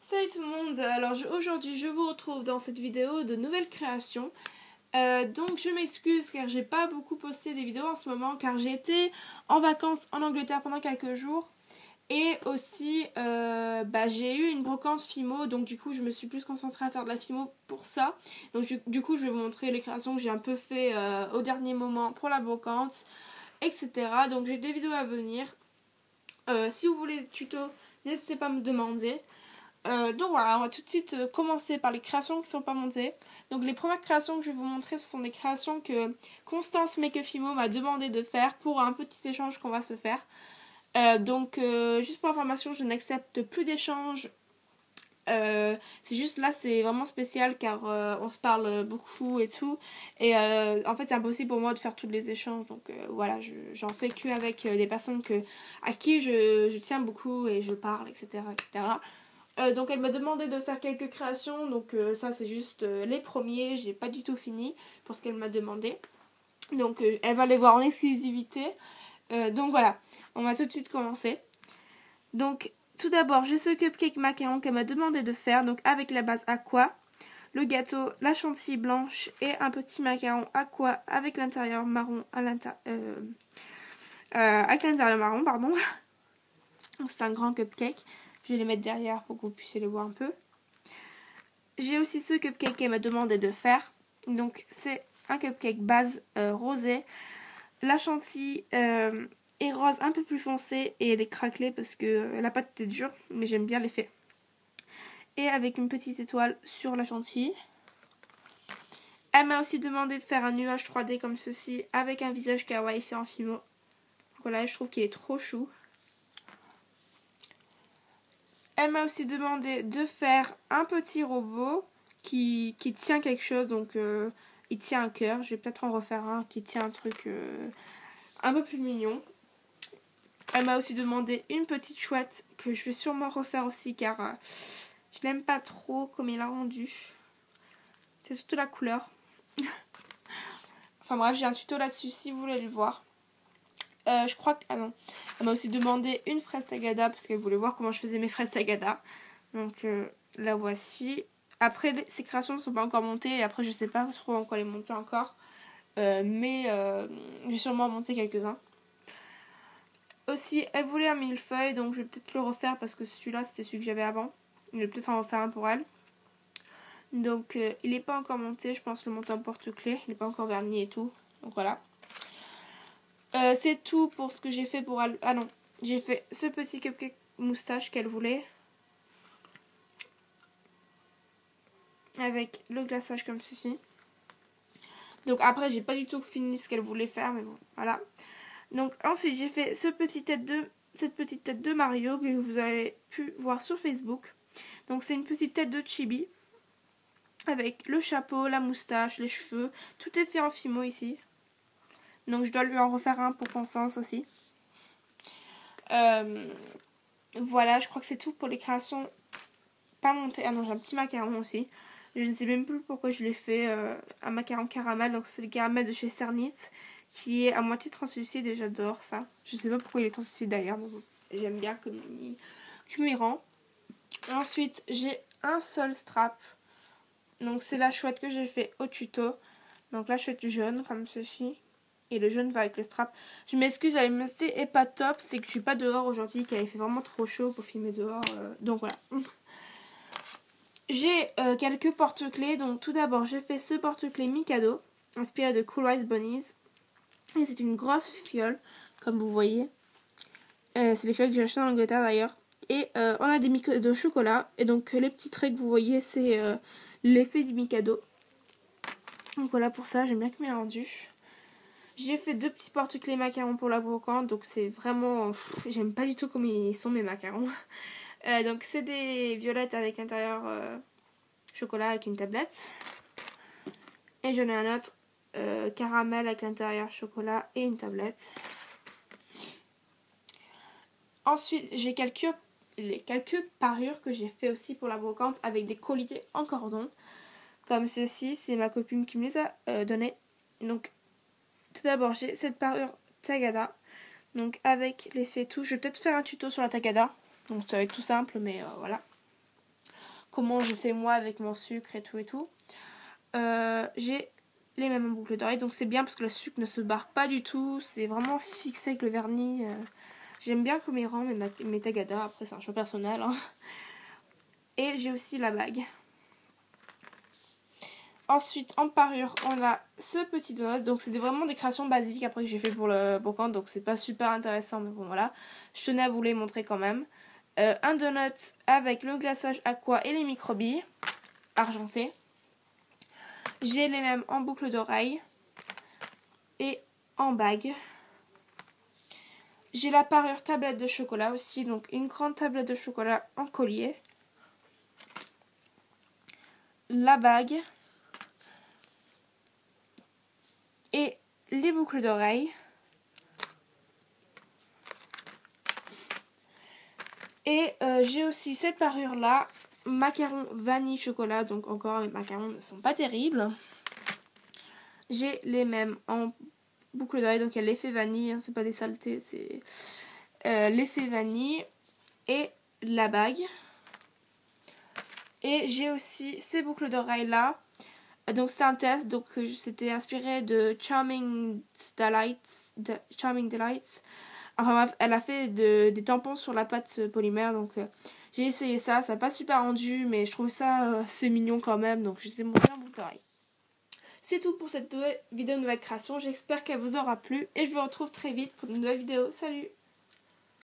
Salut tout le monde, alors aujourd'hui je vous retrouve dans cette vidéo de nouvelles créations. Donc je m'excuse car j'ai pas beaucoup posté des vidéos en ce moment car j'ai été en vacances en Angleterre pendant quelques jours. Et aussi j'ai eu une brocante Fimo, donc du coup je me suis plus concentrée à faire de la Fimo pour ça. Donc du coup je vais vous montrer les créations que j'ai un peu fait au dernier moment pour la brocante, etc. Donc j'ai des vidéos à venir. Si vous voulez des tutos, n'hésitez pas à me demander. Donc voilà, on va tout de suite commencer par les créations qui ne sont pas montées. Donc les premières créations que je vais vous montrer, ce sont des créations que Constance Makefimo m'a demandé de faire pour un petit échange qu'on va se faire. Juste pour information, je n'accepte plus d'échanges. C'est juste là, c'est vraiment spécial car on se parle beaucoup et tout. Et en fait, c'est impossible pour moi de faire tous les échanges. Donc voilà, j'en fais que avec des personnes à qui je tiens beaucoup et je parle, etc. etc. Donc elle m'a demandé de faire quelques créations, donc ça c'est juste les premiers, j'ai pas du tout fini pour ce qu'elle m'a demandé. Donc elle va les voir en exclusivité. Donc voilà, on va tout de suite commencer. Donc tout d'abord j'ai ce cupcake macaron qu'elle m'a demandé de faire, donc avec la base aqua, le gâteau, la chantilly blanche et un petit macaron aqua avec l'intérieur marron avec l'intérieur marron, pardon. C'est un grand cupcake. Je vais les mettre derrière pour que vous puissiez les voir un peu. J'ai aussi ce cupcake qu'elle m'a demandé de faire. Donc c'est un cupcake base rosé. La chantilly est rose un peu plus foncée et elle est craquelée parce que la pâte était dure, mais j'aime bien l'effet. Et avec une petite étoile sur la chantilly. Elle m'a aussi demandé de faire un nuage 3D comme ceci avec un visage kawaii fait en Fimo. Voilà, je trouve qu'il est trop chou. Elle m'a aussi demandé de faire un petit robot qui tient quelque chose, donc il tient un cœur. Je vais peut-être en refaire un qui tient un truc un peu plus mignon. Elle m'a aussi demandé une petite chouette que je vais sûrement refaire aussi car je l'aime pas trop comme il l'a rendu. C'est surtout la couleur. Enfin bref, j'ai un tuto là-dessus si vous voulez le voir. Je crois que... Ah non. Elle m'a aussi demandé une fraise tagada parce qu'elle voulait voir comment je faisais mes fraises tagada. Donc la voici. Après, ces créations ne sont pas encore montées et après je sais pas trop en quoi les monter encore. Mais j'ai sûrement monté quelques-uns. Aussi, elle voulait un millefeuille, donc je vais peut-être le refaire parce que celui-là c'était celui que j'avais avant. Je vais peut-être en refaire un pour elle. Donc il n'est pas encore monté, je pense le monter en porte-clés. Il n'est pas encore verni et tout. Donc voilà. C'est tout pour ce que j'ai fait pour elle. Ah non, j'ai fait ce petit cupcake moustache qu'elle voulait. Avec le glaçage comme ceci. Donc après, j'ai pas du tout fini ce qu'elle voulait faire, mais bon, voilà. Donc ensuite, j'ai fait cette petite tête de Mario que vous avez pu voir sur Facebook. Donc c'est une petite tête de chibi. Avec le chapeau, la moustache, les cheveux. Tout est fait en Fimo ici. Donc je dois lui en refaire un pour Constance aussi. Voilà, je crois que c'est tout pour les créations pas montées. Ah non, j'ai un petit macaron aussi. Je ne sais même plus pourquoi je l'ai fait. Un macaron caramel. Donc c'est le caramel de chez Cernitz. Qui est à moitié translucide et j'adore ça. Je sais pas pourquoi il est translucide d'ailleurs. Mais bon, j'aime bien comme il rend. Ensuite, j'ai un seul strap. Donc c'est la chouette que j'ai fait au tuto. Donc la chouette jaune comme ceci. Et le jaune va avec le strap. Je m'excuse, la luminosité est pas top. C'est que je suis pas dehors aujourd'hui, qu'il avait fait vraiment trop chaud pour filmer dehors. Donc voilà. J'ai quelques porte-clés. Donc tout d'abord, j'ai fait ce porte-clés Mikado, inspiré de Cool Rice Bunnies. Et c'est une grosse fiole, comme vous voyez. C'est les fioles que j'ai achetées en Angleterre d'ailleurs. Et on a des Mikado chocolat. Et donc les petits traits que vous voyez, c'est l'effet du Mikado. Donc voilà pour ça, j'aime bien que mes rendus. J'ai fait deux petits porte-clés macarons pour la brocante, donc c'est vraiment... j'aime pas du tout comme ils sont mes macarons. Donc c'est des violettes avec l'intérieur chocolat avec une tablette. Et j'en ai un autre caramel avec l'intérieur chocolat et une tablette. Ensuite, j'ai quelques parures que j'ai fait aussi pour la brocante avec des colliers en cordon. Comme ceci, c'est ma copine qui me les a donnés. Donc tout d'abord, j'ai cette parure tagada. Donc avec l'effet tout. Je vais peut-être faire un tuto sur la tagada. Donc ça va être tout simple, mais voilà. comment je fais moi avec mon sucre et tout et tout. J'ai les mêmes boucles d'oreilles, donc c'est bien parce que le sucre ne se barre pas du tout, c'est vraiment fixé avec le vernis. J'aime bien comme il rend mes Tagada, après c'est un choix personnel. Hein. Et j'ai aussi la bague. Ensuite, en parure, on a ce petit donut. Donc, c'est vraiment des créations basiques après que j'ai fait pour le brocante. Donc, c'est pas super intéressant. Mais bon, voilà. Je tenais à vous les montrer quand même. Un donut avec le glaçage aqua et les microbilles argentés. J'ai les mêmes en boucle d'oreille et en bague. J'ai la parure tablette de chocolat aussi. Donc, une grande tablette de chocolat en collier. La bague. Et les boucles d'oreilles. Et j'ai aussi cette parure là, macaron vanille chocolat, donc encore mes macarons ne sont pas terribles. J'ai les mêmes en boucle d'oreille, donc il y a l'effet vanille, hein, c'est pas des saletés, c'est l'effet vanille et la bague. Et j'ai aussi ces boucles d'oreilles là, donc c'était un test, donc c'était inspiré de Charming Delights. Enfin bref, elle a fait des tampons sur la pâte polymère, donc j'ai essayé ça. Ça n'a pas super rendu, mais je trouve ça c'est mignon quand même, donc je vais montrer un bout d'oreille. C'est tout pour cette vidéo de nouvelle création. J'espère qu'elle vous aura plu et je vous retrouve très vite pour une nouvelle vidéo. Salut!